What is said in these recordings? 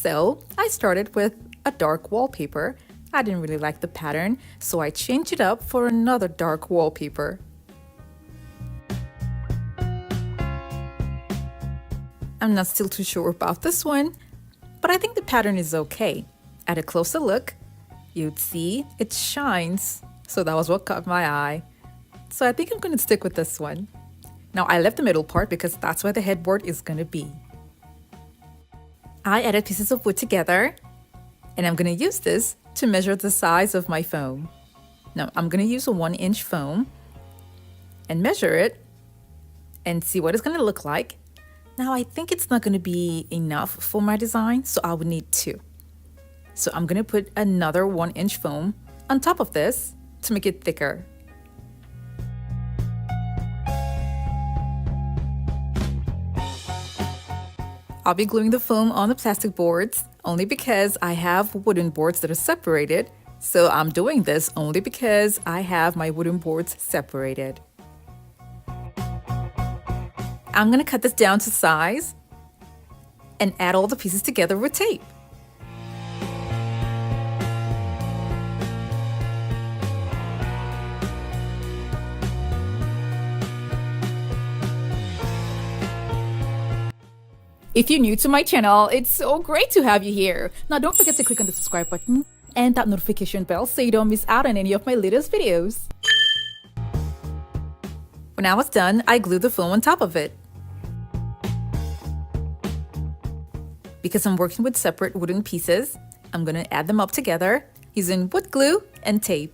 So I started with a dark wallpaper. I didn't really like the pattern, so I changed it up for another dark wallpaper. I'm not still too sure about this one, but I think the pattern is okay. At a closer look, you'd see it shines, so that was what caught my eye. So I think I'm going to stick with this one. Now I left the middle part because that's where the headboard is going to be. I added pieces of wood together, and I'm going to use this to measure the size of my foam. Now I'm going to use a 1-inch foam and measure it and see what it's going to look like. Now I think it's not going to be enough for my design, so I would need 2. So I'm going to put another 1-inch foam on top of this to make it thicker. I'll be gluing the foam on the plastic boards only because I have wooden boards that are separated. So I'm doing this only because I have my wooden boards separated. I'm going to cut this down to size and add all the pieces together with tape. If you're new to my channel, it's so great to have you here. Now don't forget to click on the subscribe button and that notification bell so you don't miss out on any of my latest videos. When I was done, I glued the foam on top of it. Because I'm working with separate wooden pieces, I'm going to add them up together using wood glue and tape.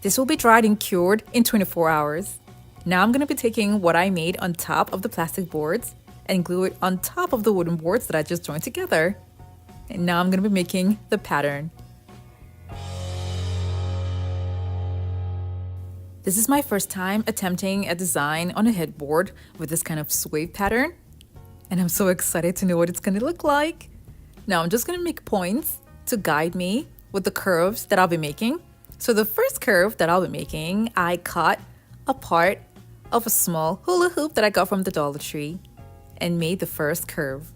This will be dried and cured in 24 hours. Now I'm going to be taking what I made on top of the plastic boards and glue it on top of the wooden boards that I just joined together. And now I'm going to be making the pattern. This is my first time attempting a design on a headboard with this kind of sway pattern. And I'm so excited to know what it's going to look like. Now I'm just going to make points to guide me with the curves that I'll be making. So the first curve that I'll be making, I cut a part of a small hula hoop that I got from the Dollar Tree and made the first curve.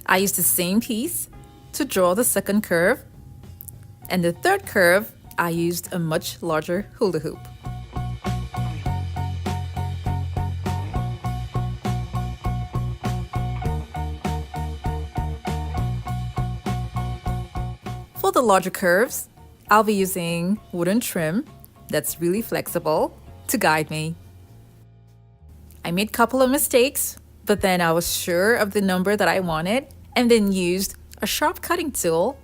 I used the same piece to draw the second curve, and the third curve, I used a much larger hula hoop. For the larger curves, I'll be using wooden trim that's really flexible to guide me. I made a couple of mistakes, but then I was sure of the number that I wanted and then used a sharp cutting tool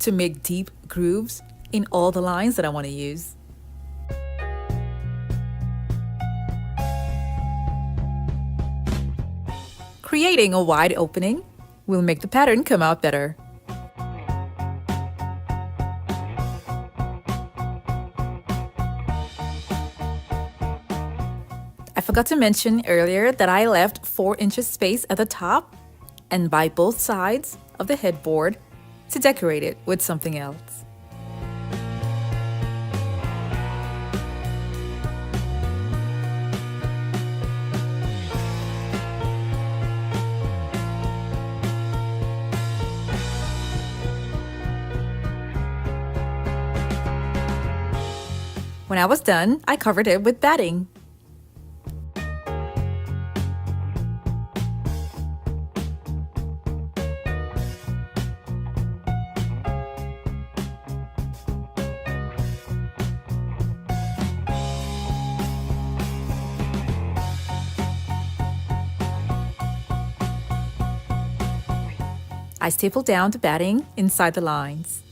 to make deep grooves in all the lines that I want to use. Creating a wide opening will make the pattern come out better. I forgot to mention earlier that I left 4 inches space at the top and by both sides of the headboard to decorate it with something else. When I was done, I covered it with batting. I stapled down the batting inside the lines.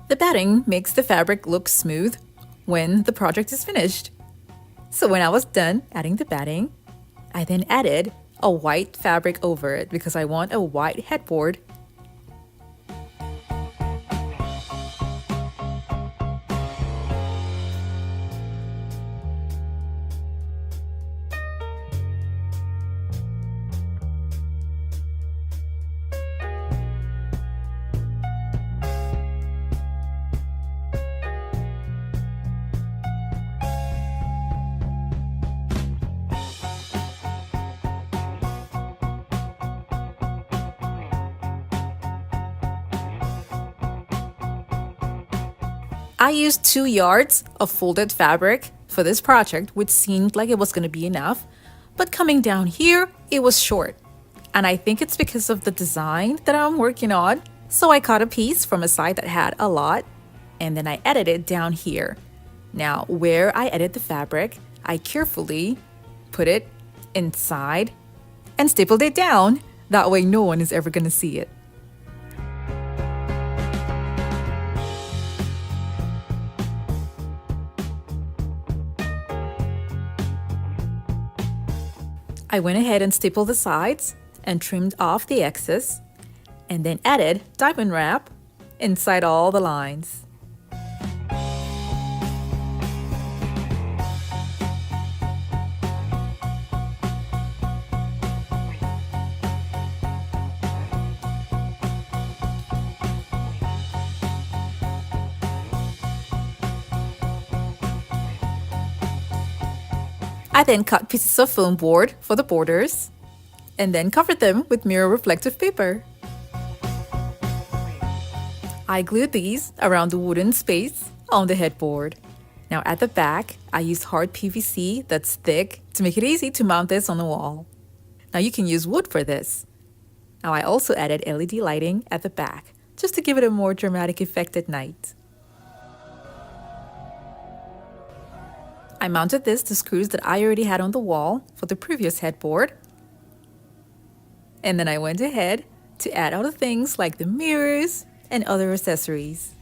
The batting makes the fabric look smooth when the project is finished. So when I was done adding the batting, I then added a white fabric over it because I want a white headboard. I used 2 yards of folded fabric for this project, which seemed like it was going to be enough, but coming down here, it was short. And I think it's because of the design that I'm working on. So I cut a piece from a side that had a lot, and then I edited it down here. Now, where I edit the fabric, I carefully put it inside and stapled it down. That way no one is ever going to see it. I went ahead and stapled the sides and trimmed off the excess, and then added diamond wrap inside all the lines. I then cut pieces of foam board for the borders and then covered them with mirror reflective paper. I glued these around the wooden space on the headboard. Now at the back, I used hard PVC that's thick to make it easy to mount this on the wall. Now you can use wood for this. Now I also added LED lighting at the back just to give it a more dramatic effect at night. I mounted this to screws that I already had on the wall for the previous headboard. And then I went ahead to add other things like the mirrors and other accessories.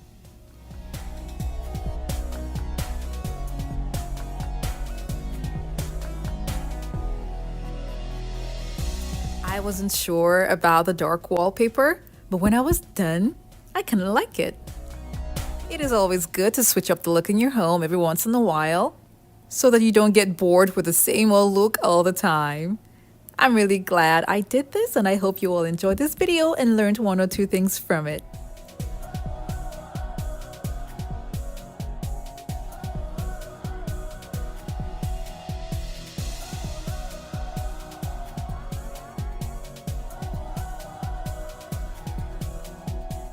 I wasn't sure about the dark wallpaper, but when I was done, I kind of like it. It is always good to switch up the look in your home every once in a while, so that you don't get bored with the same old look all the time. I'm really glad I did this, and I hope you all enjoyed this video and learned 1 or 2 things from it.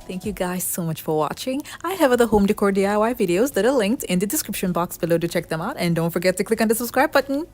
Thank you guys so much for watching. I have other home decor DIY videos that are linked in the description box below to check them out, and don't forget to click on the subscribe button.